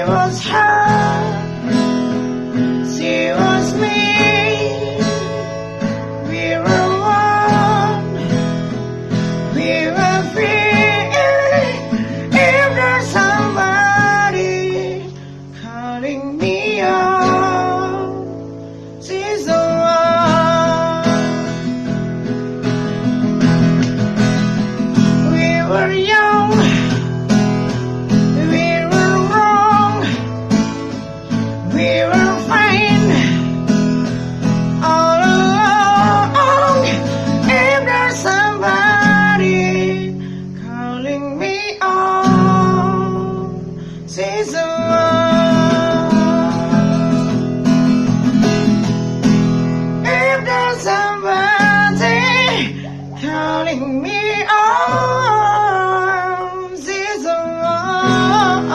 was her, she was me. We were one, we were free. If there's somebody calling me up, she's the one. We were young, we were wrong, we were fine all along. If there's somebody calling me on, she's the one.